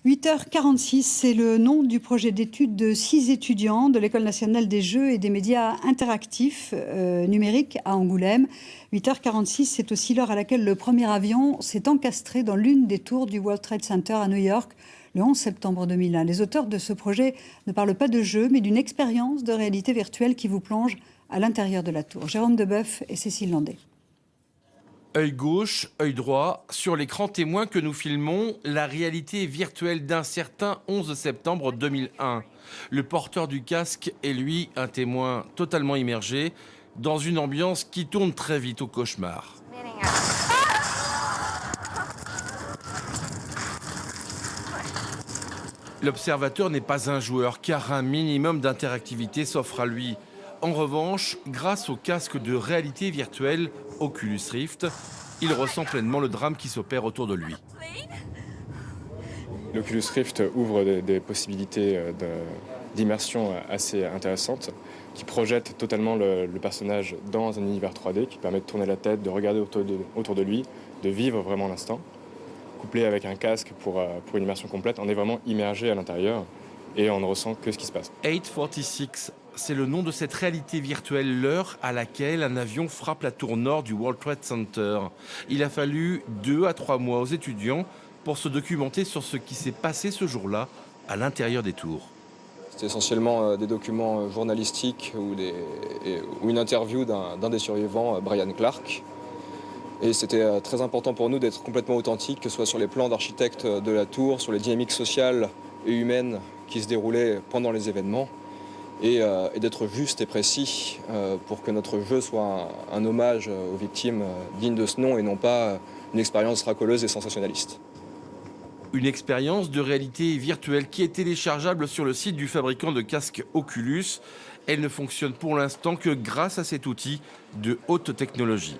8h46, c'est le nom du projet d'étude de 6 étudiants de l'École nationale des jeux et des médias interactifs numériques à Angoulême. 8h46, c'est aussi l'heure à laquelle le premier avion s'est encastré dans l'une des tours du World Trade Center à New York le 11 septembre 2001. Les auteurs de ce projet ne parlent pas de jeu, mais d'une expérience de réalité virtuelle qui vous plonge à l'intérieur de la tour. Jérôme Deboeuf et Cécile Landais. Œil gauche, œil droit, sur l'écran témoin que nous filmons, la réalité virtuelle d'un certain 11 septembre 2001. Le porteur du casque est lui un témoin totalement immergé dans une ambiance qui tourne très vite au cauchemar. L'observateur n'est pas un joueur car un minimum d'interactivité s'offre à lui. En revanche, grâce au casque de réalité virtuelle Oculus Rift, il ressent pleinement le drame qui s'opère autour de lui. L'Oculus Rift ouvre des possibilités d'immersion assez intéressantes qui projettent totalement le personnage dans un univers 3D qui permet de tourner la tête, de regarder autour de lui, de vivre vraiment l'instant. Couplé avec un casque pour une immersion complète, on est vraiment immergé à l'intérieur et on ne ressent que ce qui se passe. 846, c'est le nom de cette réalité virtuelle, l'heure à laquelle un avion frappe la tour nord du World Trade Center. Il a fallu 2 à 3 mois aux étudiants pour se documenter sur ce qui s'est passé ce jour-là à l'intérieur des tours. C'était essentiellement des documents journalistiques ou une interview d'un des survivants, Brian Clark. Et c'était très important pour nous d'être complètement authentique, que ce soit sur les plans d'architecte de la tour, sur les dynamiques sociales et humaines qui se déroulaient pendant les événements, et d'être juste et précis pour que notre jeu soit un hommage aux victimes digne de ce nom et non pas une expérience racoleuse et sensationnaliste. Une expérience de réalité virtuelle qui est téléchargeable sur le site du fabricant de casques Oculus. Elle ne fonctionne pour l'instant que grâce à cet outil de haute technologie.